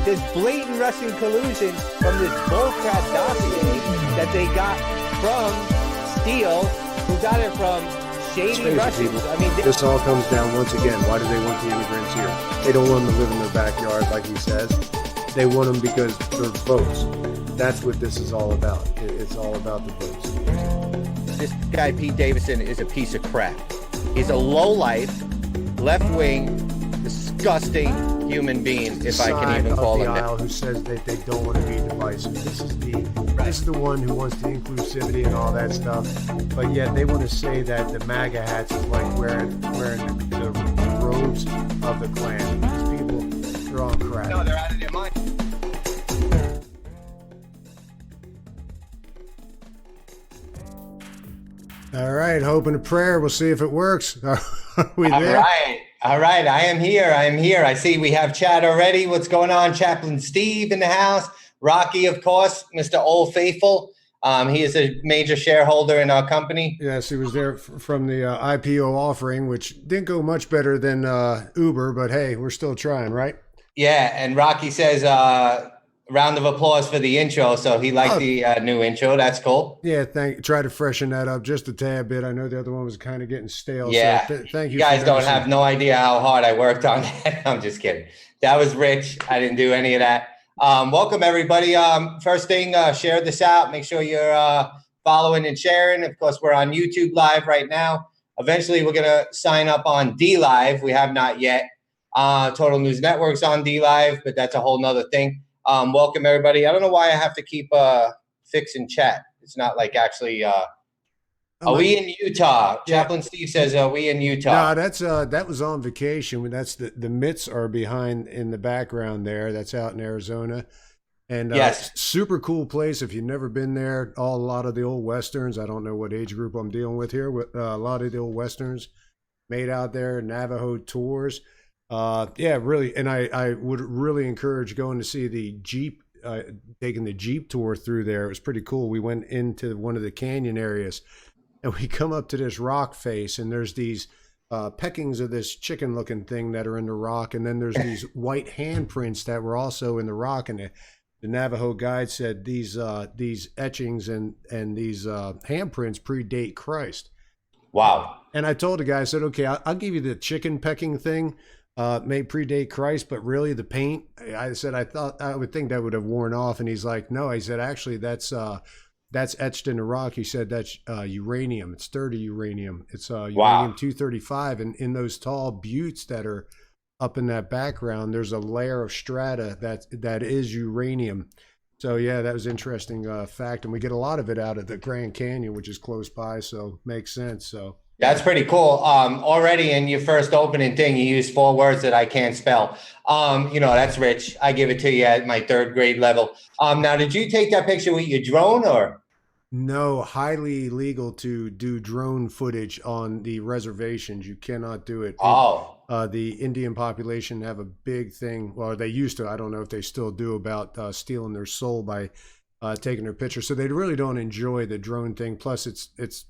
There's blatant Russian collusion from this bullcrap dossier that they got from Steele, who got it from shady Russians. I mean, this all comes down once again. Why do they want the immigrants here? They don't want them to live in their backyard, like he says. They want them because they're votes. That's what this is all about. It's all about the votes. This guy, Pete Davidson, is a piece of crap. He's a lowlife, left-wing, disgusting human being, if I can even call him that. Who says that they don't want to be divisive. This is the one who wants the inclusivity and all that stuff. But yet they want to say that the MAGA hats is like wearing the robes of the Klan. These people, they're all crap. No, they're out of their mind. All right, hope and a prayer. We'll see if it works. Are we there? All right. I am here. I see we have chat already. What's going on? Chaplain Steve in the house. Rocky, of course, Mr. Old Faithful. He is a major shareholder in our company. Yes, he was there from the IPO offering, which didn't go much better than Uber, but hey, we're still trying, right? Yeah, and Rocky says, round of applause for the intro. So he liked the new intro. That's cool. Yeah, try to freshen that up just a tad bit. I know the other one was kind of getting stale. Yeah, so thank you. You guys don't have no idea how hard I worked on that. I'm just kidding. That was rich. I didn't do any of that. Welcome, everybody. First thing, share this out. Make sure you're following and sharing. Of course, we're on YouTube Live right now. Eventually, we're going to sign up on D Live. We have not yet. Total News Network's on D Live, but that's a whole nother thing. Welcome, everybody. I don't know why I have to keep fixing chat. It's not like actually are we in Utah? Yeah. Chaplain Steve says, are we in Utah? No, that's that was on vacation. That's the Mitts are behind in the background there. That's out in Arizona. And yes, super cool place. If you've never been there, a lot of the old Westerns. I don't know what age group I'm dealing with here. With a lot of the old Westerns made out there, Navajo tours. Yeah, really. And I would really encourage going to see the Jeep, taking the Jeep tour through there. It was pretty cool. We went into one of the canyon areas and we come up to this rock face and there's these peckings of this chicken looking thing that are in the rock. And then there's these white handprints that were also in the rock. And the Navajo guide said these etchings and these handprints predate Christ. Wow. And I told the guy, I said, okay, I'll give you the chicken pecking thing. May predate Christ, but really the paint, I said, I would think that would have worn off. And he's like, no, he said, actually that's etched in the rock. He said, that's uranium. It's 30 uranium. It's uranium-235. And in those tall buttes that are up in that background, there's a layer of strata that is uranium. So yeah, that was interesting fact. And we get a lot of it out of the Grand Canyon, which is close by. So makes sense. So that's pretty cool. Already in your first opening thing, you used 4 words that I can't spell. That's rich. I give it to you at my 3rd grade level. Now, did you take that picture with your drone or? No, highly illegal to do drone footage on the reservations. You cannot do it. Oh. The Indian population have a big thing. Well, they used to. I don't know if they still do, about stealing their soul by taking their picture. So they really don't enjoy the drone thing. Plus, it's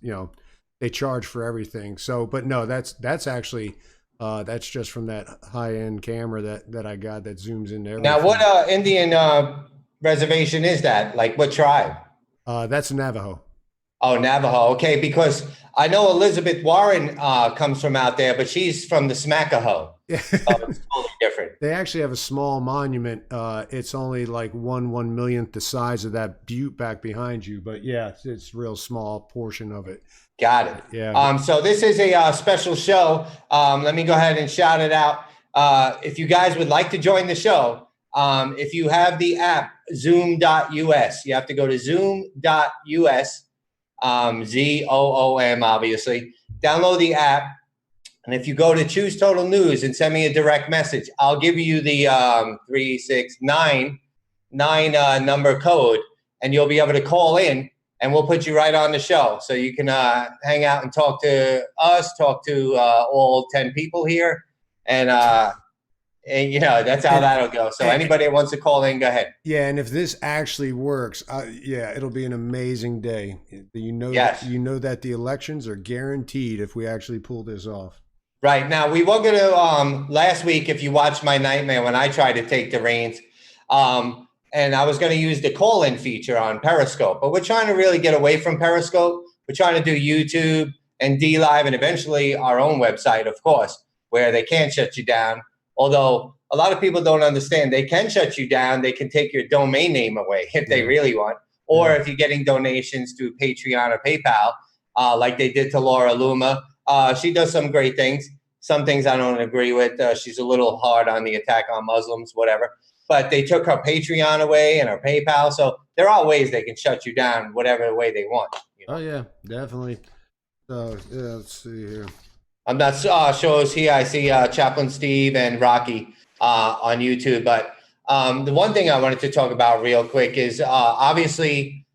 they charge for everything. So, but no, that's actually that's just from that high-end camera that I got that zooms in there. Now, what Indian reservation is that? Like what tribe? That's Navajo. Oh, Navajo. Okay, because I know Elizabeth Warren comes from out there, but she's from the Smackahoe. Yeah. So it's totally different. They actually have a small monument. It's only like 1/1,000,000th the size of that butte back behind you. But yeah, it's a real small portion of it. Got it. Yeah. So this is a special show. Let me go ahead and shout it out. If you guys would like to join the show, if you have the app Zoom.us, you have to go to Zoom.us, ZOOM, obviously. Download the app. And if you go to Choose Total News and send me a direct message, I'll give you the 369 number code, and you'll be able to call in, and we'll put you right on the show. So you can hang out and talk to us, talk to all 10 people here, and you know, that's how that'll go. So anybody that wants to call in, go ahead. Yeah, and if this actually works, yeah, it'll be an amazing day. You know, yes. You know that the elections are guaranteed if we actually pull this off. Right. Now, we were going to, last week, if you watched my nightmare when I tried to take the reins, and I was going to use the call-in feature on Periscope, but we're trying to really get away from Periscope. We're trying to do YouTube and DLive and eventually our own website, of course, where they can't shut you down. Although a lot of people don't understand, they can shut you down. They can take your domain name away if they really want. Or if you're getting donations through Patreon or PayPal, like they did to Laura Luma. She does some great things. Some things I don't agree with. She's a little hard on the attack on Muslims, whatever. But they took her Patreon away and her PayPal. So there are ways they can shut you down whatever way they want. You know? Oh, yeah, definitely. So, yeah, let's see here. I'm not shows here. I see Chaplain Steve and Rocky on YouTube. But the one thing I wanted to talk about real quick is obviously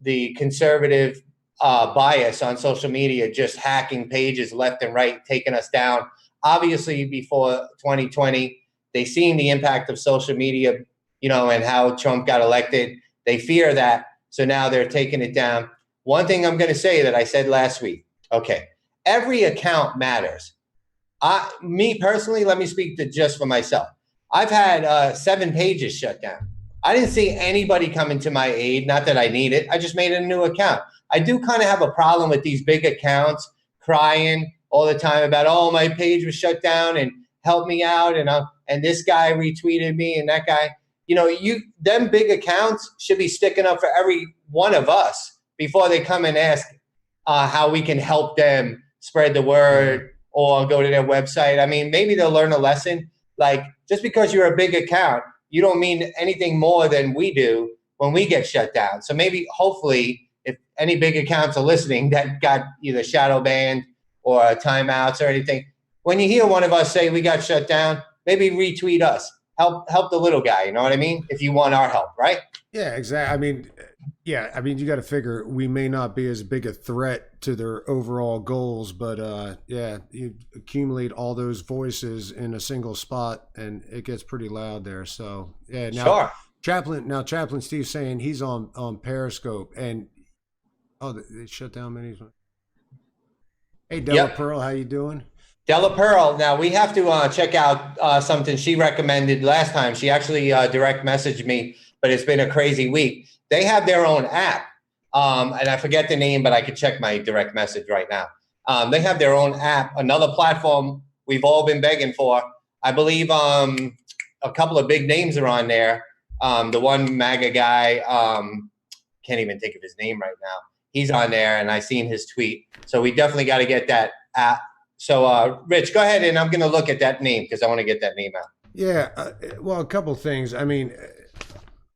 the conservative bias on social media, just hacking pages left and right, taking us down. Obviously, before 2020, they seen the impact of social media, you know, and how Trump got elected. They fear that. So now they're taking it down. One thing I'm going to say that I said last week. Okay. Every account matters. Me personally, let me speak to just for myself. I've had 7 pages shut down. I didn't see anybody coming to my aid. Not that I need it. I just made a new account. I do kind of have a problem with these big accounts crying all the time about, oh, my page was shut down and help me out. And this guy retweeted me and that guy. You know, them big accounts should be sticking up for every one of us before they come and ask how we can help them spread the word or go to their website. I mean, maybe they'll learn a lesson. Like, just because you're a big account, you don't mean anything more than we do when we get shut down. So maybe, hopefully, if any big accounts are listening that got either shadow banned or timeouts or anything, when you hear one of us say we got shut down, maybe retweet us. Help the little guy. You know what I mean? If you want our help, right? Yeah, exactly. I mean, you got to figure we may not be as big a threat to their overall goals, but yeah, you accumulate all those voices in a single spot, and it gets pretty loud there. So yeah, now sure. Chaplain Steve's saying he's on Periscope, and they shut down many. Hey, Della Pearl, how you doing? Della Pearl. Now we have to check out something she recommended last time. She actually direct messaged me, but it's been a crazy week. They have their own app, and I forget the name, but I could check my direct message right now. They have their own app, another platform we've all been begging for. I believe a couple of big names are on there. The one MAGA guy, can't even think of his name right now. He's on there, and I seen his tweet. So we definitely got to get that app. So, Rich, go ahead, and I'm going to look at that name because I want to get that name out. Yeah, well, a couple things. I mean,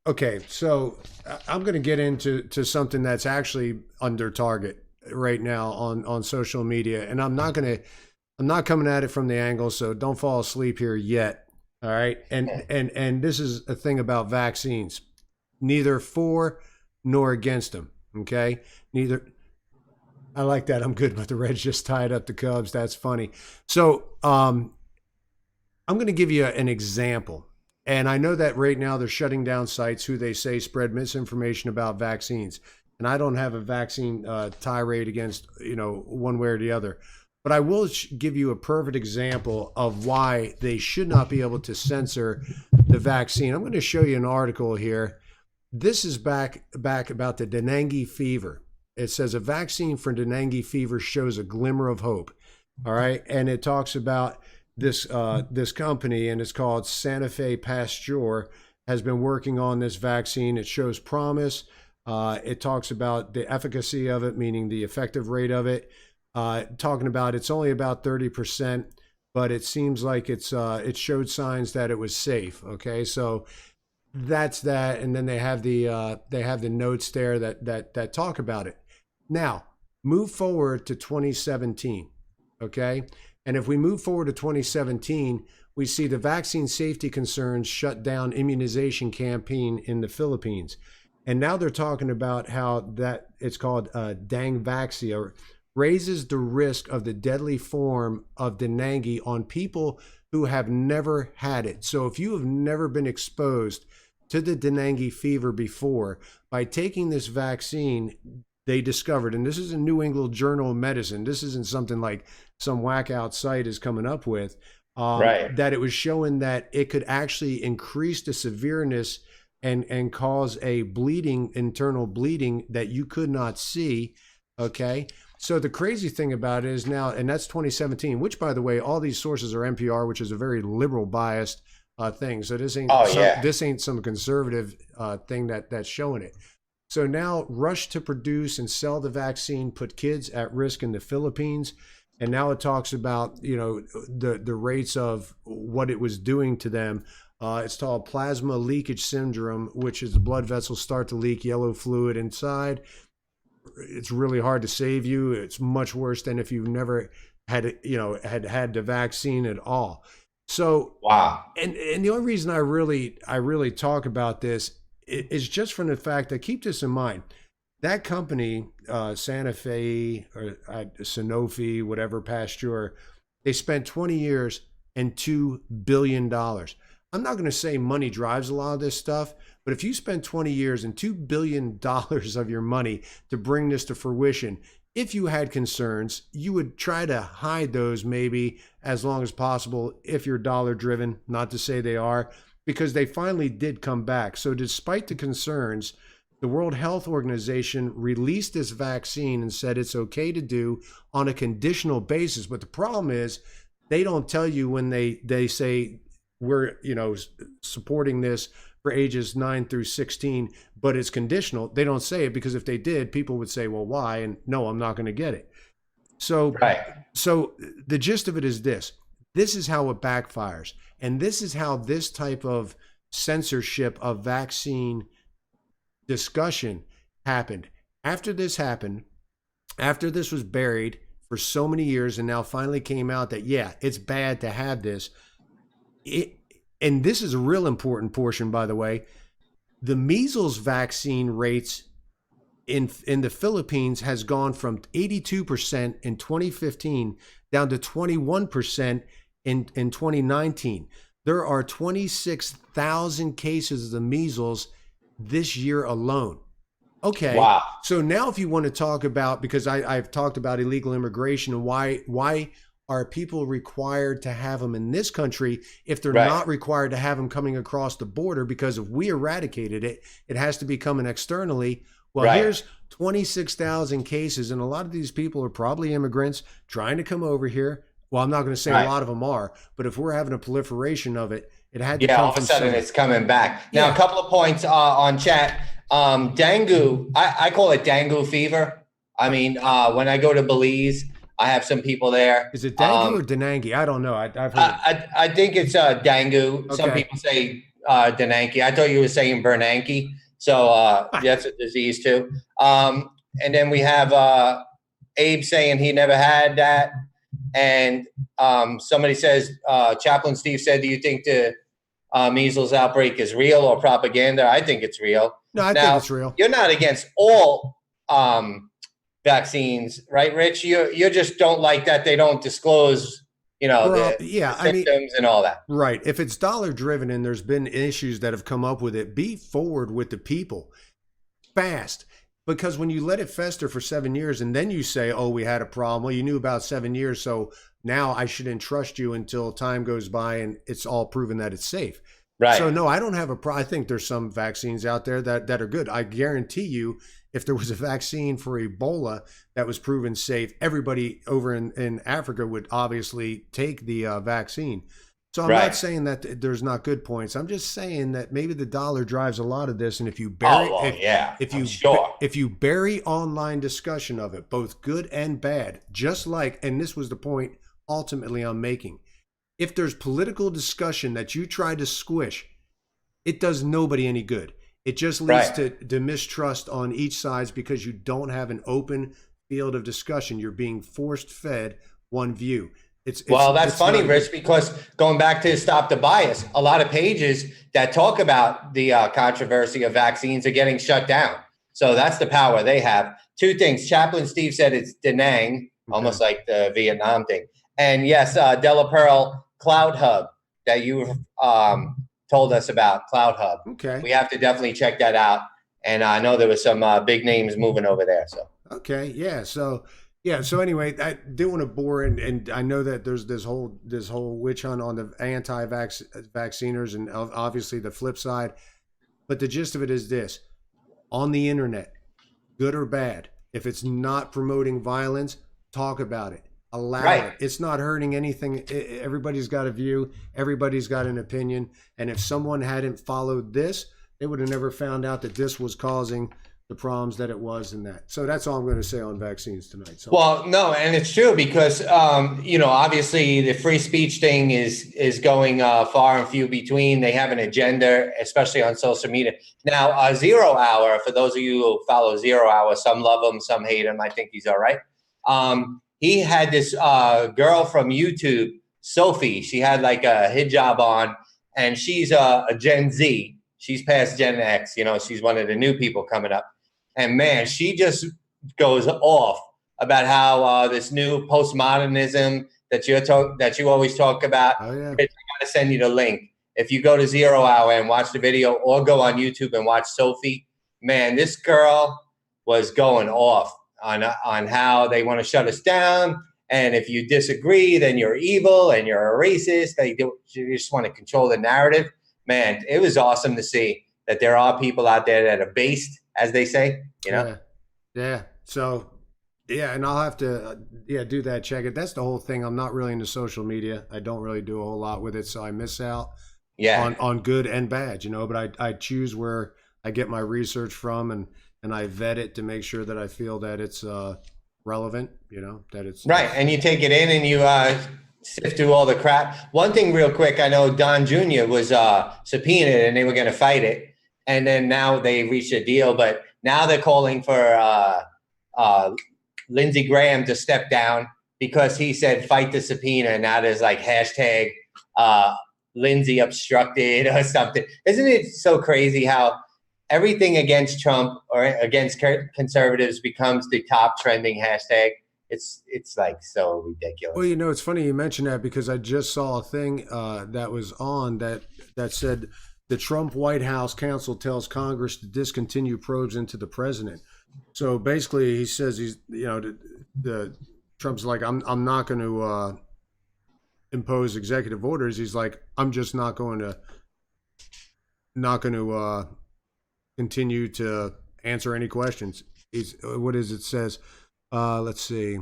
okay, so I'm going to get into something that's actually under target right now on social media, and I'm not coming at it from the angle, so don't fall asleep here yet. All right, and this is a thing about vaccines, neither for nor against them. Okay, neither. I like that. I'm good, but the Reds just tied up the Cubs. That's funny. So I'm going to give you an example. And I know that right now they're shutting down sites who they say spread misinformation about vaccines. And I don't have a vaccine tirade against, one way or the other. But I will give you a perfect example of why they should not be able to censor the vaccine. I'm going to show you an article here. This is back about the Dengue fever. It says a vaccine for dengue fever shows a glimmer of hope. All right. And it talks about this company, and it's called Santa Fe Pasteur, has been working on this vaccine. It shows promise. It talks about the efficacy of it, meaning the effective rate of it. Talking about it's only about 30%, but it seems like it showed signs that it was safe. Okay. So that's that. And then they have the notes there that talk about it. Now, move forward to 2017, okay? And if we move forward to 2017, we see the vaccine safety concerns shut down immunization campaign in the Philippines. And now they're talking about how that it's called Dengvaxia, raises the risk of the deadly form of dengue on people who have never had it. So if you have never been exposed to the dengue fever before, by taking this vaccine, they discovered, and this is a New England Journal of Medicine, this isn't something like some whack out site is coming up with, that it was showing that it could actually increase the severeness and cause a bleeding, internal bleeding that you could not see. Okay. So the crazy thing about it is now, and that's 2017, which by the way, all these sources are NPR, which is a very liberal biased thing. So this ain't, this ain't some conservative thing that's showing it. So now rush to produce and sell the vaccine, put kids at risk in the Philippines. And now it talks about, you know, the rates of what it was doing to them. It's called plasma leakage syndrome, which is the blood vessels start to leak yellow fluid inside. It's really hard to save you. It's much worse than if you've never had, you know, had the vaccine at all. So, wow. And the only reason I really talk about this is just from the fact that, keep this in mind, that company, Santa Fe or Sanofi, whatever, Pasteur, they spent 20 years and $2 billion. I'm not going to say money drives a lot of this stuff, but if you spend 20 years and $2 billion of your money to bring this to fruition, if you had concerns, you would try to hide those maybe as long as possible if you're dollar driven, not to say they are, because they finally did come back. So despite the concerns, the World Health Organization released this vaccine and said it's okay to do on a conditional basis. But the problem is they don't tell you when they say we're, you know, supporting this for ages 9 through 16, but it's conditional. They don't say it because if they did, people would say, well, why? And no, I'm not going to get it. So, so the gist of it is this. This is how it backfires. And this is how this type of censorship of vaccine discussion happened. After this happened, after this was buried for so many years and now finally came out that, yeah, it's bad to have this. And this is a real important portion, by the way. The measles vaccine rates in the Philippines has gone from 82% in 2015 down to 21% in 2019. There are 26,000 cases of the measles this year alone. Okay. Wow. So now if you want to talk about, because I've talked about illegal immigration and why are people required to have them in this country if they're not required to have them coming across the border? Because if we eradicated it, it has to be coming externally. Well, here's 26,000 cases, and a lot of these people are probably immigrants trying to come over here. Well, I'm not going to say a lot of them are, but if we're having a proliferation of it, it had to come all of a sudden it's coming back. Now, a couple of points on chat. Dengue, I call it dengue fever. I mean, when I go to Belize, I have some people there. Is it dengue or dengue? I don't know. I've heard I think it's dengue. Okay. Some people say dengue. I thought you were saying Bernanke. So that's a disease too. And then we have Abe saying he never had that. And somebody says, Chaplain Steve said, do you think the measles outbreak is real or propaganda? I think it's real. No, I think it's real. You're not against all vaccines, right, Rich? You just don't like that they don't disclose, you know, the symptoms and all that. Right. If it's dollar driven and there's been issues that have come up with it, be forward with the people fast. Because when you let it fester for 7 years and then you say, oh, we had a problem. Well, you knew about 7 years. So now I shouldn't trust you until time goes by and it's all proven that it's safe. Right. So no, I don't have a problem. I think there's some vaccines out there that are good. I guarantee you, if there was a vaccine for Ebola that was proven safe, everybody over in Africa would obviously take the vaccine. So I'm not saying that there's not good points. I'm just saying that maybe the dollar drives a lot of this. And if you bury, if you bury online discussion of it, both good and bad, just like, and this was the point ultimately I'm making, if there's political discussion that you try to squish, it does nobody any good. It just leads to mistrust on each side because you don't have an open field of discussion. You're being forced fed one view. Well, that's it's funny, not Rich, because going back to Stop the Bias, a lot of pages that talk about the controversy of vaccines are getting shut down. So that's the power they have. Two things. Chaplain Steve said it's Da Nang, almost like the Vietnam thing. And yes, Della Pearl, Cloud Hub that you told us about, Cloud Hub. Okay. We have to definitely check that out. And I know there was some big names moving over there. So Okay, yeah. So anyway, I didn't want to bore, and I know that there's this whole witch hunt on the anti-vacciners, and obviously the flip side. But the gist of it is this: on the internet, good or bad, if it's not promoting violence, talk about it, allow it. It's not hurting anything. Everybody's got a view, everybody's got an opinion, and if someone hadn't followed this, they would have never found out that this was causing the problems that it was in that. So that's all I'm going to say on vaccines tonight. So. Well, no, and it's true because obviously the free speech thing is going far and few between. They have an agenda, especially on social media. Now, Zero Hour, for those of you who follow Zero Hour, some love him, some hate him. I think he's all right. He had this girl from YouTube, Sophie. She had like a hijab on, and she's a Gen Z. She's past Gen X. She's one of the new people coming up. And man, she just goes off about how this new postmodernism that you always talk about. Oh, yeah. I got to send you the link. If you go to Zero Hour and watch the video, or go on YouTube and watch Sophie, man, this girl was going off on how they want to shut us down. And if you disagree, then you're evil and you're a racist. You just want to control the narrative. Man, it was awesome to see that there are people out there that are based, as they say, Yeah. So, yeah, and I'll have to, do that. Check it. That's the whole thing. I'm not really into social media. I don't really do a whole lot with it, so I miss out. On good and bad, But I choose where I get my research from, and I vet it to make sure that I feel that it's relevant. That it's right. And you take it in and you sift through all the crap. One thing, real quick, I know Don Jr. was subpoenaed, and they were going to fight it. And then now they reached a deal, but now they're calling for Lindsey Graham to step down because he said fight the subpoena. And now there's like hashtag Lindsey obstructed or something. Isn't it so crazy how everything against Trump or against conservatives becomes the top trending hashtag? It's like so ridiculous. Well, it's funny you mentioned that because I just saw a thing that was on that said, the Trump White House counsel tells Congress to discontinue probes into the president. So basically, he says the Trump's like, I'm not going to impose executive orders. He's like, I'm just not going to continue to answer any questions. It says, let's see.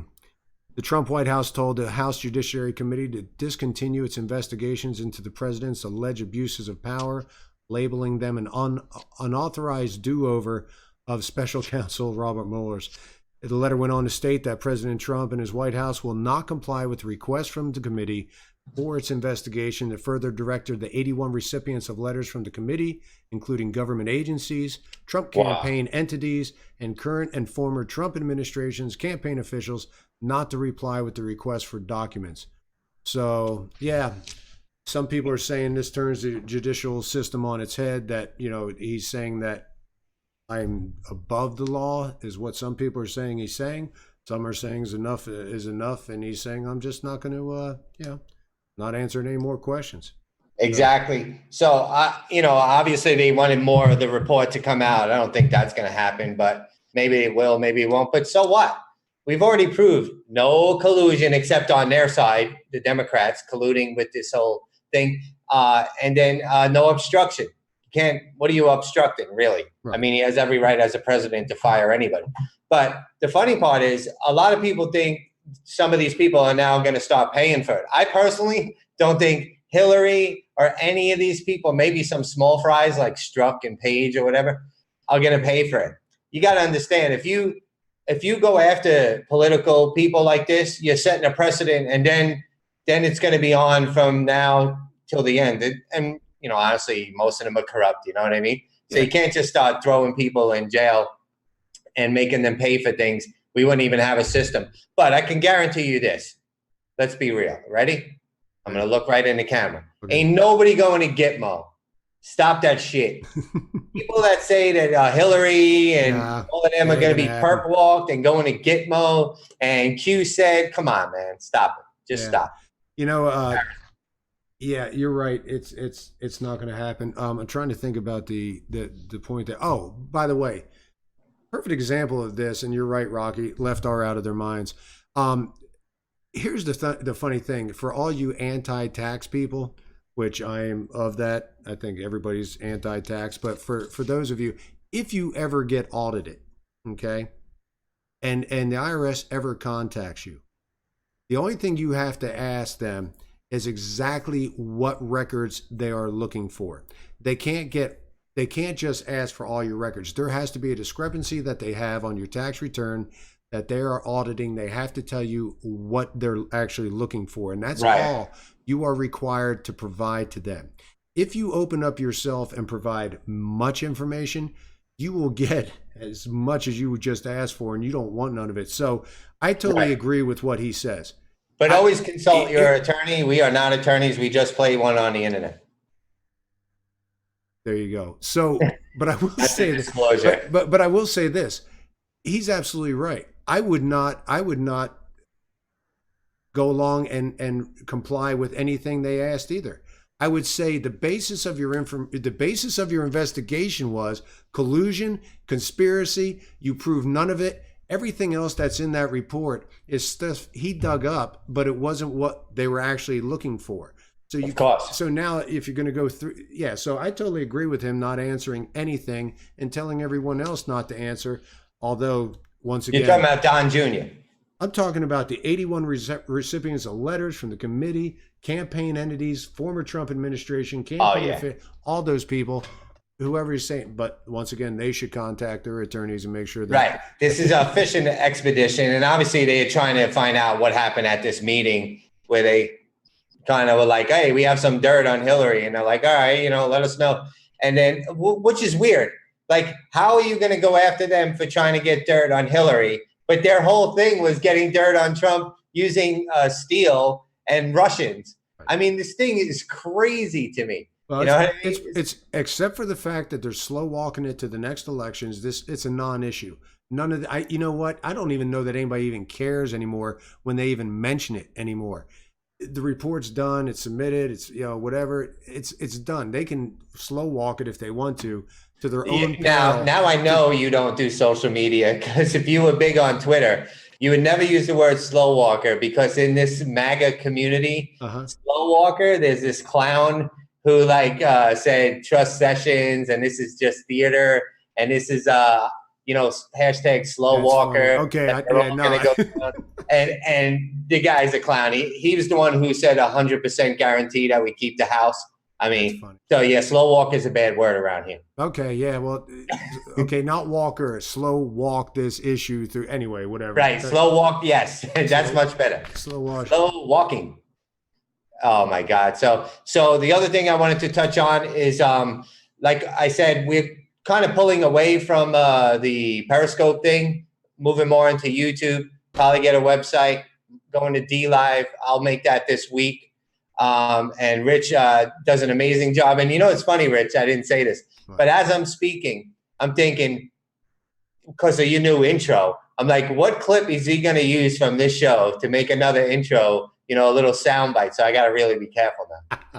The Trump White House told the House Judiciary Committee to discontinue its investigations into the president's alleged abuses of power, labeling them an unauthorized do-over of special counsel Robert Mueller's. The letter went on to state that President Trump and his White House will not comply with the request from the committee for its investigation. That further directed the 81 recipients of letters from the committee, including government agencies, Trump campaign entities, and current and former Trump administration's campaign officials, not to reply with the request for documents. So, yeah, some people are saying this turns the judicial system on its head, that, he's saying that I'm above the law is what some people are saying he's saying. Some are saying enough is enough, and he's saying I'm just not going to, not answering any more questions. Exactly. So, obviously they wanted more of the report to come out. I don't think that's going to happen, but maybe it will, maybe it won't. But so what? We've already proved no collusion except on their side, the Democrats colluding with this whole thing. And then no obstruction. What are you obstructing, really? Right. I mean, he has every right as a president to fire anybody. But the funny part is a lot of people think some of these people are now going to start paying for it. I personally don't think Hillary or any of these people, maybe some small fries like Strzok and Page or whatever, are going to pay for it. You got to understand, if you go after political people like this, you're setting a precedent, and then it's going to be on from now till the end. And honestly, most of them are corrupt. You know what I mean? So you can't just start throwing people in jail and making them pay for things. We wouldn't even have a system. But I can guarantee you this: Let's be real. Ready? I'm going to look right in the camera. Okay. Ain't nobody going to Gitmo. Stop that shit. People that say that Hillary and all of them are going to be perp walked and going to Gitmo, and Q said, come on, man, stop it. Just stop. You know, yeah, you're right. It's not going to happen. I'm trying to think about the point that, oh, by the way, perfect example of this, and you're right, Rocky, left are out of their minds. Here's the funny thing. For all you anti-tax people, which I am of that, I think everybody's anti-tax, but for those of you, if you ever get audited, okay, and the IRS ever contacts you, the only thing you have to ask them is exactly what records they are looking for. They can't just ask for all your records. There has to be a discrepancy that they have on your tax return that they are auditing. They have to tell you what they're actually looking for. And that's all you are required to provide to them. If you open up yourself and provide much information, you will get as much as you would just ask for, and you don't want none of it. So I totally agree with what he says. But always consult your attorney. We are not attorneys. We just play one on the internet. There you go. So, but I will say this. But I will say this. He's absolutely right. I would not go along and comply with anything they asked either. I would say the basis of your investigation was collusion, conspiracy. You proved none of it. Everything else that's in that report is stuff he dug up, but it wasn't what they were actually looking for. So so now if you're going to go through, so I totally agree with him not answering anything and telling everyone else not to answer. Although, once again, you're talking about Don Jr. I'm talking about the 81 recipients of letters from the committee, campaign entities, former Trump administration, all those people, whoever he's saying. But once again, they should contact their attorneys and make sure that. Right. This is a fishing expedition. And obviously they're trying to find out what happened at this meeting where they kind of were like, hey, we have some dirt on Hillary. And they're like, all right, let us know. And then, which is weird. Like, how are you going to go after them for trying to get dirt on Hillary? But their whole thing was getting dirt on Trump using steel and Russians. I mean, this thing is crazy to me. Well, you know what I mean? It's except for the fact that they're slow walking it to the next elections. It's a non-issue. None of the, you know what? I don't even know that anybody even cares anymore when they even mention it anymore. The report's done. It's submitted. It's whatever. It's done. They can slow walk it if they want to their own. Now I know you don't do social media, because if you were big on Twitter, you would never use the word slow walker, because in this MAGA community, slow walker, there's this clown who said trust Sessions, and this is just theater, and this is hashtag slow walker. Funny. Okay, and the guy's a clown. He was the one who said 100% guarantee that we keep the house. I mean, so yeah, slow walk is a bad word around here. Okay, yeah, well, not walker, slow walk this issue through. Anyway, whatever. Right, slow walk. Yes, that's much better. Slow walk. Slow walking. Oh my God. So the other thing I wanted to touch on is, like I said, we're kind of pulling away from the Periscope thing, moving more into YouTube. Probably get a website, going to DLive. I'll make that this week. And Rich does an amazing job. And it's funny, Rich, I didn't say this, but as I'm speaking, I'm thinking, because of your new intro, I'm like, what clip is he going to use from this show to make another intro, a little soundbite? So I got to really be careful now.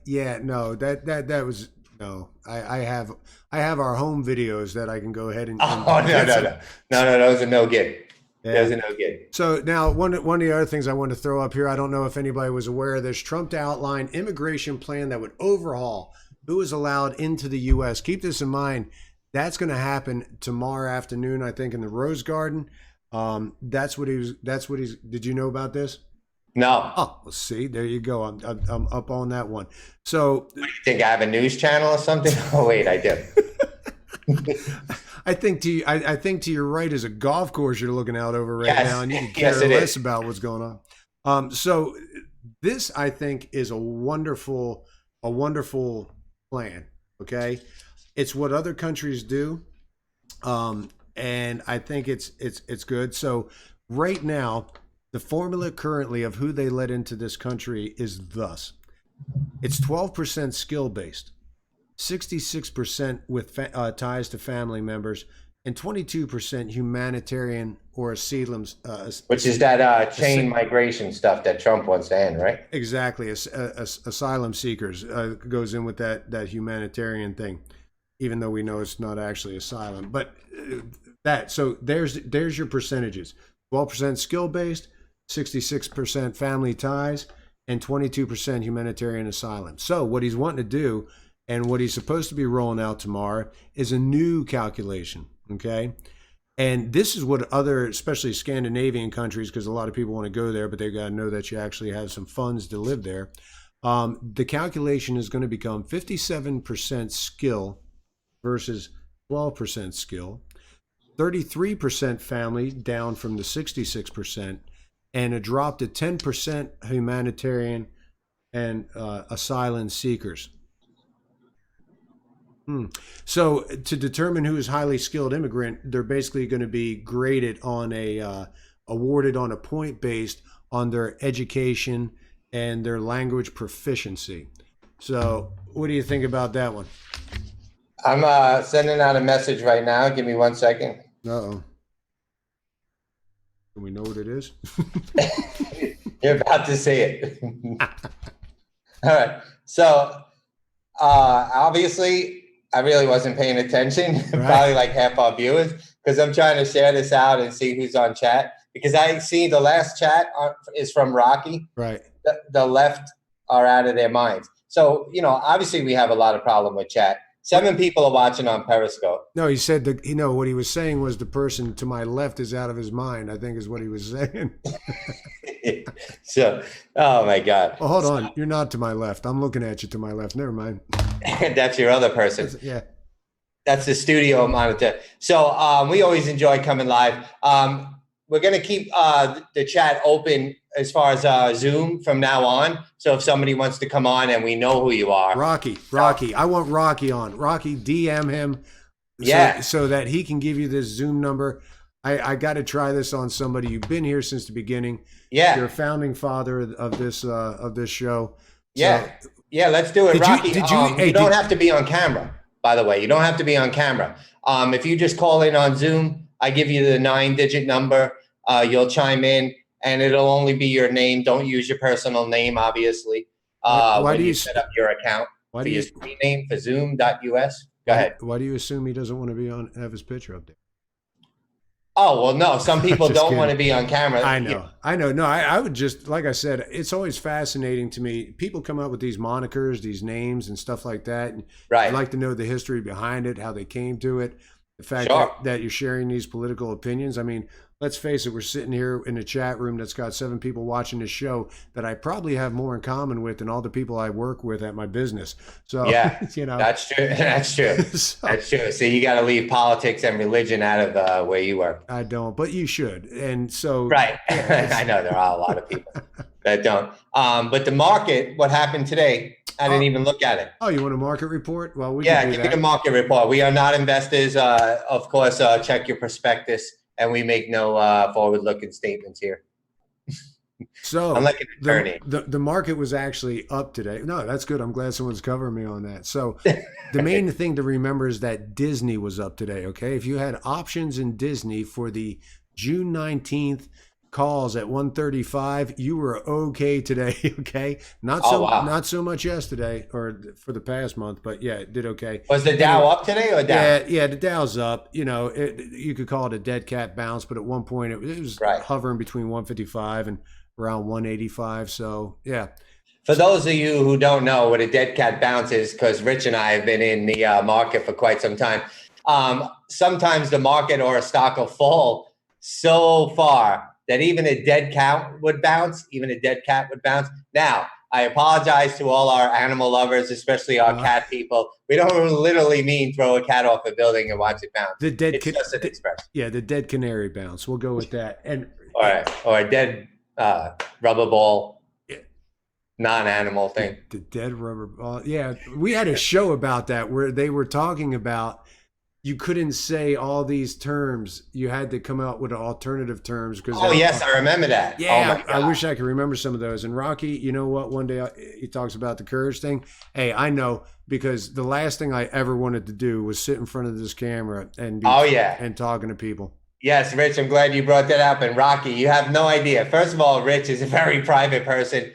That was, no, I have our home videos that I can go ahead and. No, those are no good. Yeah. Those are no good. So now one of the other things I wanted to throw up here, I don't know if anybody was aware of this. Trump to outline immigration plan that would overhaul who is allowed into the U.S. Keep this in mind. That's going to happen tomorrow afternoon, I think, in the Rose Garden. That's what he's. Did you know about this? No. Oh, well, see, there you go. I'm up on that one. So, what, do you think I have a news channel or something? Oh, wait, I do. I think to your right is a golf course you're looking out over right now, and you can care less about what's going on. So this, I think, is a wonderful plan. Okay, it's what other countries do, and I think it's good. So right now, The formula currently of who they let into this country is thus: it's 12% skill based, 66% with ties to family members, and 22% humanitarian or asylum. Which is that chain migration stuff that Trump wants to end, right? Exactly. Asylum seekers goes in with that humanitarian thing, even though we know it's not actually asylum. But so there's your percentages: 12% skill based, 66% family ties, and 22% humanitarian asylum. So what he's wanting to do, and what he's supposed to be rolling out tomorrow, is a new calculation. Okay. And this is what other, especially Scandinavian countries, because a lot of people want to go there, but they've got to know that you actually have some funds to live there. The calculation is going to become 57% skill versus 12% skill, 33% family down from the 66%, and a drop to 10% humanitarian and asylum seekers. So to determine who is highly skilled immigrant, they're basically going to be graded on awarded on a point based on their education and their language proficiency. So what do you think about that one? I'm sending out a message right now. Give me 1 second. Uh-oh. Do we know what it is? You're about to see it. All right. So obviously, I really wasn't paying attention, right. Probably like half our viewers, because I'm trying to share this out and see who's on chat. Because I see the last chat is from Rocky. Right. The left are out of their minds. So, obviously we have a lot of problem with chat. 7 people are watching on Periscope. No, he said that, what he was saying was the person to my left is out of his mind, I think is what he was saying. So, oh my God. Well, hold on. You're not to my left. I'm looking at you to my left. Never mind. That's your other person. Yeah. That's the studio monitor. So we always enjoy coming live. We're going to keep the chat open as far as Zoom from now on. So if somebody wants to come on and we know who you are. Rocky. I want Rocky on. Rocky, DM him. So that he can give you this Zoom number. I got to try this on somebody. You've been here since the beginning. Yeah. You're a founding father of this show. Yeah. So, yeah, let's do it, Rocky. You don't have to be on camera, by the way. You don't have to be on camera. If you just call in on Zoom, I give you the 9-digit number. You'll chime in, and it'll only be your name. Don't use your personal name, obviously. Why do you set up your account? Why do you use your name for Zoom.us? Go ahead. Why do you assume he doesn't want to be have his picture up there? Oh, well, no. Some people don't want to be on camera. I know. No, I would just, like I said, it's always fascinating to me. People come up with these monikers, these names and stuff like that. And right. I'd like to know the history behind it, how they came to it. The fact that you're sharing these political opinions. I mean, let's face it, we're sitting here in a chat room that's got 7 people watching this show that I probably have more in common with than all the people I work with at my business. So, yeah, that's true. That's true. That's true. So you got to leave politics and religion out of where you work. I don't, but you should. And so, right. I know there are a lot of people that don't. But the market, what happened today? I didn't even look at it. Oh, you want a market report? Well, give me the market report. We are not investors. Of course, check your prospectus, and we make no forward-looking statements here. So I'm like an attorney. The market was actually up today. No, that's good. I'm glad someone's covering me on that. So the main thing to remember is that Disney was up today. Okay, if you had options in Disney for the June 19th calls at 135, you were okay today. Okay, not so much yesterday or for the past month, but yeah, it did okay. Was the Dow up today or down? Yeah, the Dow's up. You could call it a dead cat bounce, but at one point it was hovering between 155 and around 185. So yeah. For those of you who don't know what a dead cat bounce is, because Rich and I have been in the market for quite some time. Sometimes the market or a stock will fall so far that even a dead cat would bounce. Now, I apologize to all our animal lovers, especially our cat people. We don't literally mean throw a cat off a building and watch it bounce. It's just an expression. Yeah, the dead canary bounce. We'll go with that. And or a dead rubber ball, non-animal thing. The dead rubber ball. Yeah, we had a show about that where they were talking about you couldn't say all these terms. You had to come out with alternative terms because. Oh yes, I remember that. Yeah, Oh, I wish I could remember some of those. And Rocky, you know what? One day he talks about the courage thing. Hey, I know because the last thing I ever wanted to do was sit in front of this camera and be, and talking to people. Yes, Rich, I'm glad you brought that up. And Rocky, you have no idea. First of all, Rich is a very private person,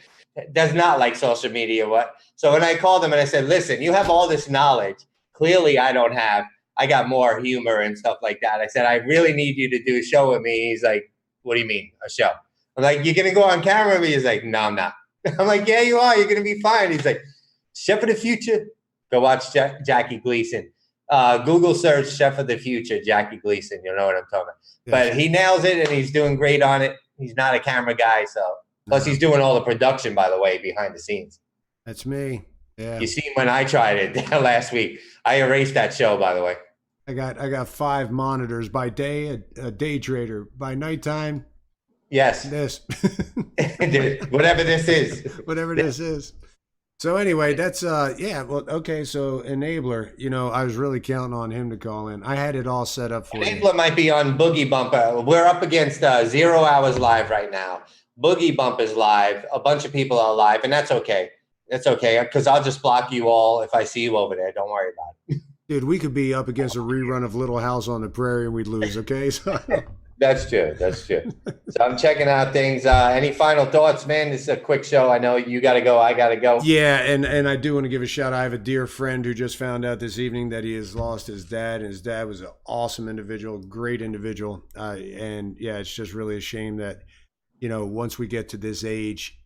does not like social media. So when I called him and I said, listen, you have all this knowledge. Clearly, I don't have. I got more humor and stuff like that. I said, I really need you to do a show with me. He's like, what do you mean, a show? I'm like, you're going to go on camera with me? He's like, no, I'm not. I'm like, yeah, you are. You're going to be fine. He's like, Chef of the Future? Go watch Jackie Gleason. Google search Chef of the Future, Jackie Gleason. You know what I'm talking about. But he nails it, and he's doing great on it. He's not a camera guy, so plus he's doing all the production, by the way, behind the scenes. That's me. Yeah. You see when I tried it last week. I erased that show, by the way. I got 5 monitors by day, a day trader by nighttime. Yes. This. Whatever this is. Whatever this is. So anyway, that's well, okay. So Enabler, I was really counting on him to call in. I had it all set up for Enabler might be on Boogie Bumper. We're up against 0 hours live right now. Boogie Bump is live. A bunch of people are live, and that's okay. That's okay, because I'll just block you all if I see you over there. Don't worry about it. Dude, we could be up against a rerun of Little House on the Prairie and we'd lose, okay? So. That's true. So I'm checking out things. Any final thoughts, man? This is a quick show. I know you got to go. I got to go. Yeah, and I do want to give a shout out. I have a dear friend who just found out this evening that he has lost his dad, and his dad was an awesome individual, great individual. And, yeah, it's just really a shame that, once we get to this age,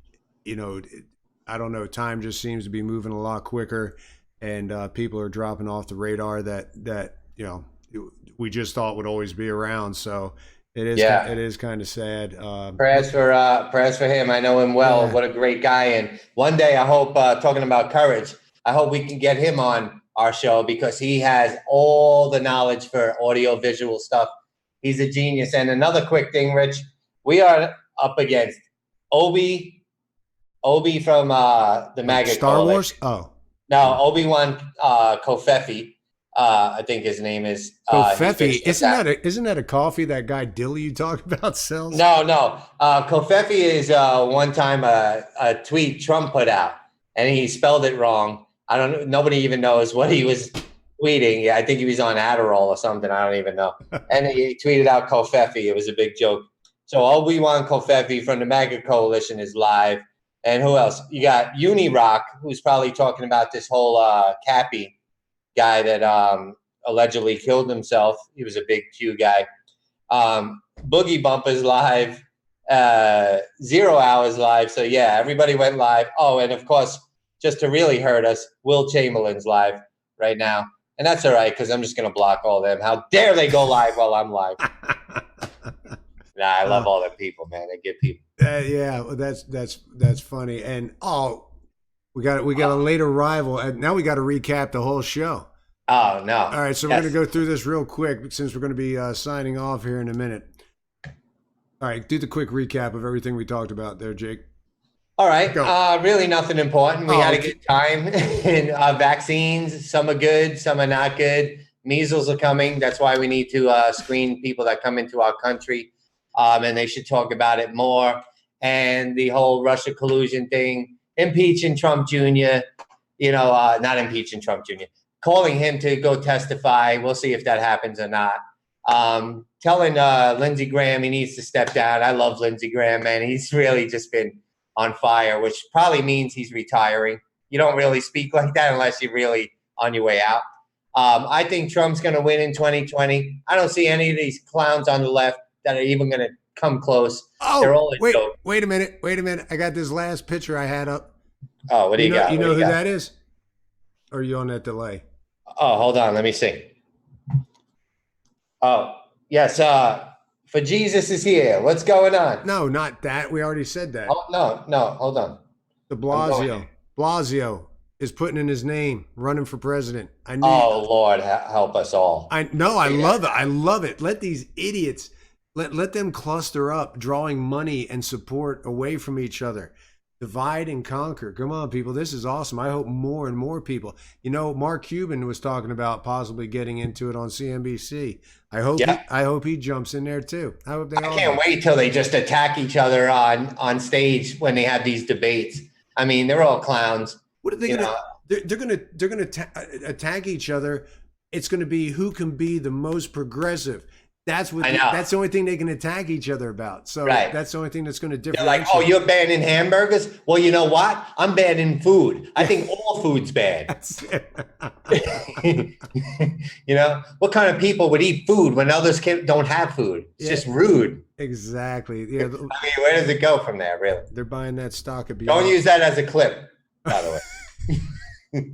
I don't know, time just seems to be moving a lot quicker, and people are dropping off the radar that we just thought would always be around. So it is kind of sad. Prayers for him. I know him well. Yeah. What a great guy. And one day I hope, talking about courage, I hope we can get him on our show because he has all the knowledge for audio visual stuff. He's a genius. And another quick thing, Rich, we are up against Obi from the MAGA Star Coalition. Wars? Oh. No, Obi-Wan Kofefi, I think his name is. Kofefi? Isn't that a coffee that guy Dilly you talked about sells? No. Kofefi is one time a tweet Trump put out, and he spelled it wrong. I don't know. Nobody even knows what he was tweeting. Yeah, I think he was on Adderall or something. I don't even know. And he tweeted out Kofefi. It was a big joke. So Obi-Wan Kofefi from the MAGA Coalition is live. And who else? You got Unirock, who's probably talking about this whole Cappy guy that allegedly killed himself. He was a big Q guy. Boogie Bump is live. 0 hours live. So, yeah, everybody went live. Oh, and, of course, just to really hurt us, Will Chamberlain's live right now. And that's all right because I'm just going to block all them. How dare they go live while I'm live? Nah, I love all them people, man. They get people. Yeah, well, that's funny. And we got a late arrival, and now we got to recap the whole show. Oh no! All right, so we're going to go through this real quick since we're going to be signing off here in a minute. All right, do the quick recap of everything we talked about there, Jake. All right, really nothing important. We had a good time. And vaccines, some are good, some are not good. Measles are coming. That's why we need to screen people that come into our country. And they should talk about it more. And the whole Russia collusion thing, impeaching Trump Jr., not impeaching Trump Jr., calling him to go testify. We'll see if that happens or not. Telling Lindsey Graham he needs to step down. I love Lindsey Graham, man. He's really just been on fire, which probably means he's retiring. You don't really speak like that unless you're really on your way out. I think Trump's going to win in 2020. I don't see any of these clowns on the left that are even going to come close. Oh, they're all wait a minute. I got this last picture I had up. Oh, what do you got? You know who that is? Or are you on that delay? Oh, hold on. Let me see. Oh, yes. For Jesus is here. What's going on? No, not that. We already said that. Oh, no. Hold on. De Blasio. Blasio is putting in his name, running for president. Lord, help us all. I love it. I love it. Let these idiots... Let them cluster up, drawing money and support away from each other. Divide and conquer. Come on, people. This is awesome. I hope more and more people. You know, Mark Cuban was talking about possibly getting into it on CNBC. I hope he jumps in there too. I hope they I can't wait till they just attack each other on stage when they have these debates. I mean, they're all clowns. What are they going to? They're going to attack each other. It's going to be who can be the most progressive. That's the only thing they can attack each other about. So that's the only thing that's going to differentiate. They're like, oh, you're banning hamburgers? Well, you know what? I'm banning food. I think all food's bad. That's it. You know, what kind of people would eat food when others don't have food? It's just rude. Exactly. Yeah. I mean, where does it go from there, really? They're buying that stock of Don't use that as a clip, by the way.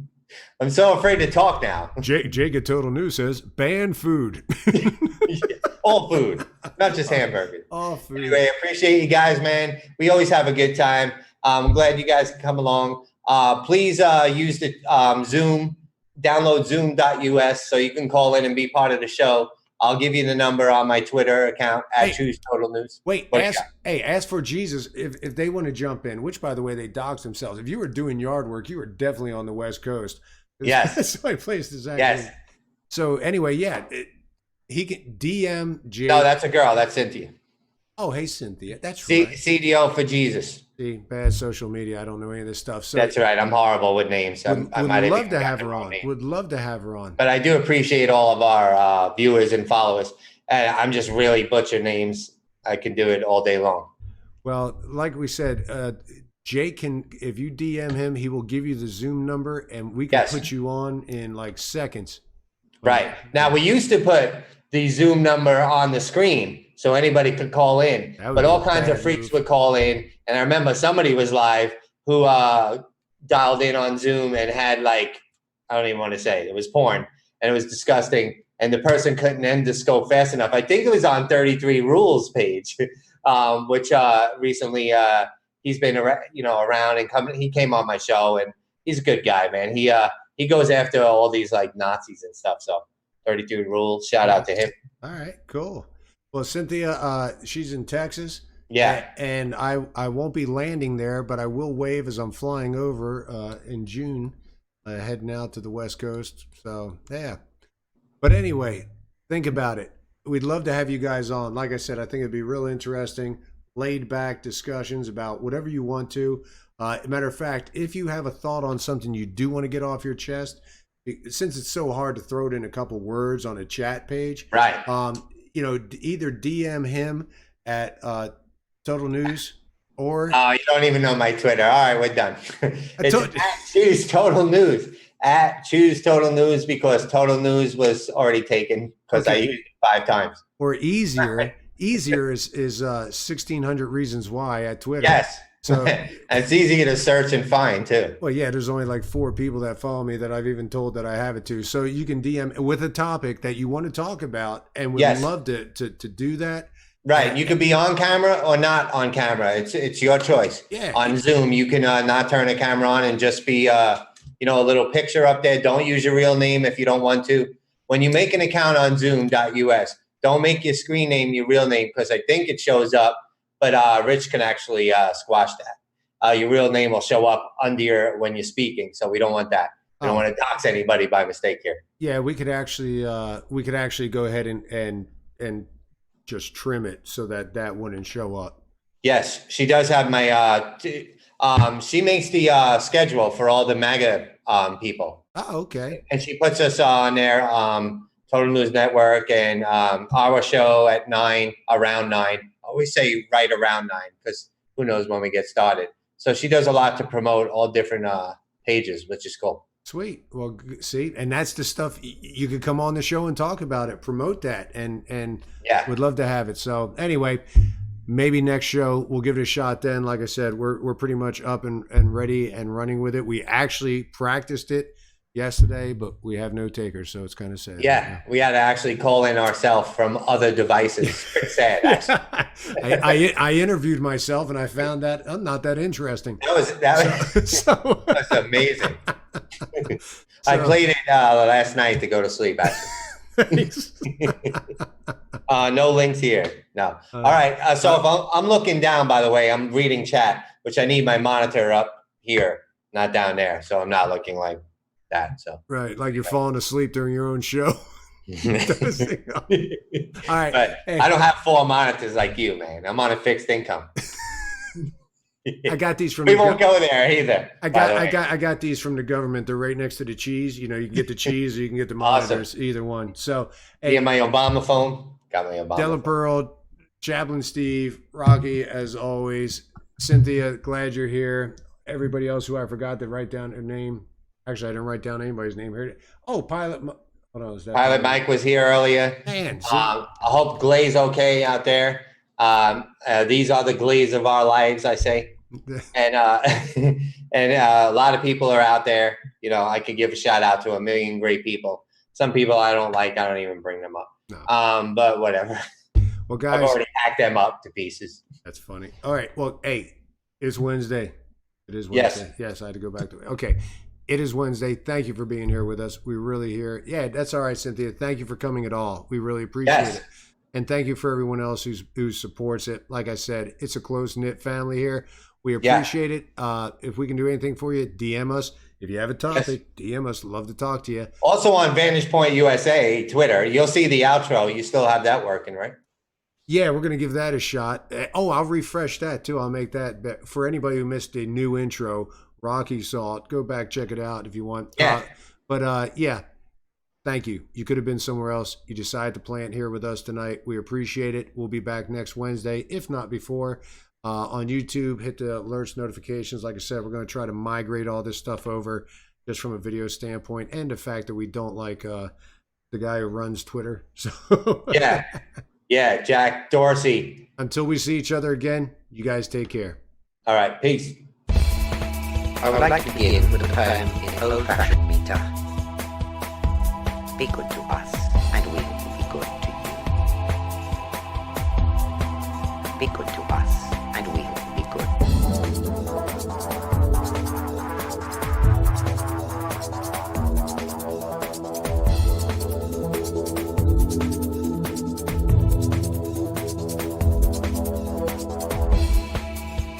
I'm so afraid to talk now. Jake at Total News says, ban food. All food, not just hamburgers. All food. Anyway, appreciate you guys, man. We always have a good time. I'm glad you guys can come along. Please use the Zoom, download zoom.us so you can call in and be part of the show. I'll give you the number on my Twitter account at Choose Total News. Wait, ask for Jesus if they want to jump in, which, by the way, they dox themselves. If you were doing yard work, you were definitely on the West Coast. Yes. That's my place to say. Yes. So anyway, he can DM Jake. No, that's a girl. That's Cynthia. Oh, hey, Cynthia. That's right. CDO for Jesus. See, bad social media. I don't know any of this stuff. So that's right. I'm horrible with names. Would love to have her on. Would love to have her on. But I do appreciate all of our viewers and followers. And I'm just really butcher names. I can do it all day long. Well, like we said, Jake can, if you DM him, he will give you the Zoom number and we can put you on in like seconds. Right. Now, we used to put the Zoom number on the screen so anybody could call in, but all kinds of freaks would call in. And I remember somebody was live who dialed in on Zoom and had like, I don't even want to say it was porn and it was disgusting. And the person couldn't end the scope fast enough. I think it was on 33 Rules page, which recently he's been around and coming. He came on my show and he's a good guy, man. He goes after all these like Nazis and stuff. So 33 Rules, shout out to him. All right, cool. Well, Cynthia, she's in Texas. Yeah. And I won't be landing there, but I will wave as I'm flying over in June, heading out to the West Coast. So, yeah. But anyway, think about it. We'd love to have you guys on. Like I said, I think it'd be real interesting, laid back discussions about whatever you want to. Matter of fact, if you have a thought on something you do want to get off your chest, since it's so hard to throw it in a couple words on a chat page, right? Either DM him at Total News or you don't even know my Twitter. All right, we're done. It's at Choose Total News. At Choose Total News because Total News was already taken because I used it 5 times. Or easier is 1600 Reasons Why at Twitter. Yes. So and it's easy to search and find too. Well, yeah, there's only like 4 people that follow me that I've even told that I have it to. So you can DM with a topic that you want to talk about, and we'd love to do that. Right. You could be on camera or not on camera. It's your choice. Yeah. On Zoom, you can not turn the camera on and just be a little picture up there. Don't use your real name if you don't want to. When you make an account on zoom.us, don't make your screen name your real name because I think it shows up. But Rich can actually squash that. Your real name will show up under when you're speaking, so we don't want that. We don't want to dox anybody by mistake here. Yeah, we could actually go ahead and just trim it so that wouldn't show up. Yes, she does have my. She makes the schedule for all the MAGA people. Oh, okay. And she puts us on there, Total News Network, and our show at around 9. I always say right around 9 because who knows when we get started. So she does a lot to promote all different pages, which is cool. Sweet. Well, see, and that's the stuff you could come on the show and talk about it, promote that, and would love to have it. So anyway, maybe next show we'll give it a shot then. Like I said, we're pretty much up and ready and running with it. We actually practiced it yesterday, but we have no takers, so it's kind of sad. Yeah, we had to actually call in ourselves from other devices. Pretty sad, actually. I interviewed myself, and I found that I'm not that interesting. That was amazing. I played it last night to go to sleep, actually. Thanks. No links here. No. All right. So if I'm looking down, by the way, I'm reading chat, which I need my monitor up here, not down there. So I'm not looking like that. So right, like you're falling asleep during your own show. All right. But hey. I don't have 4 monitors like you, man. I'm on a fixed income. I got these from. We won't go there either. I got these from the government. They're right next to the cheese. You know, you can get the cheese or you can get the monitors, either one. So, hey, my Obama phone. Got my Obama. Della Pearl, Chaplain Steve, Rocky, as always. Cynthia, glad you're here. Everybody else who I forgot to write down their name. Actually, I didn't write down anybody's name here. Oh, Pilot. Hold on, Pilot Mike was here earlier. Man, I hope Glee's okay out there. These are the Glees of our lives, I say. And and a lot of people are out there. You know, I could give a shout out to a million great people. Some people I don't like. I don't even bring them up. No. But whatever. Well, guys, I've already hacked them up to pieces. That's funny. All right. Well, hey, it's Wednesday. It is Wednesday. Yes, I had to go back to it. Okay. It is Wednesday. Thank you for being here with us. We really here. Yeah, that's all right, Cynthia. Thank you for coming at all. We really appreciate it. And thank you for everyone else who supports it. Like I said, it's a close-knit family here. We appreciate it. If we can do anything for you, DM us. If you have a topic, DM us. Love to talk to you. Also on Vantage Point USA, Twitter, you'll see the outro. You still have that working, right? Yeah, we're going to give that a shot. Oh, I'll refresh that too. I'll make that. For anybody who missed a new intro, Rocky Salt, go back, check it out if you want. Yeah. Yeah, thank you. You could have been somewhere else. You decided to plant here with us tonight. We appreciate it. We'll be back next Wednesday, if not before. On YouTube, hit the alerts, notifications. Like I said, we're going to try to migrate all this stuff over just from a video standpoint, and the fact that we don't like the guy who runs Twitter. So yeah, Jack Dorsey. Until we see each other again, you guys take care. All right, peace. I would like to begin with a poem in old-fashioned meter. Be good to us, and we will be good to you. Be good to us, and we will be good.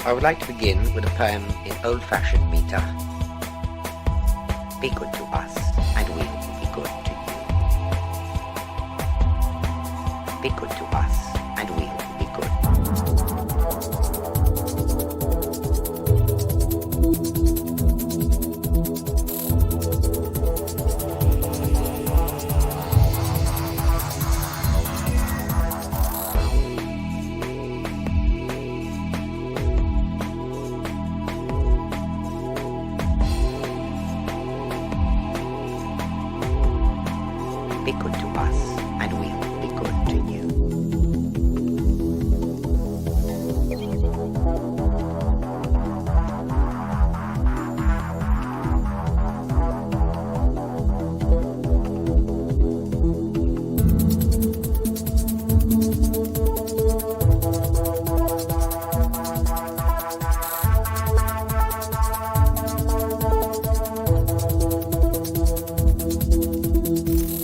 I would like to begin with a poem in old-fashioned meter. Be good to us, and we will be good to you. Be good to us,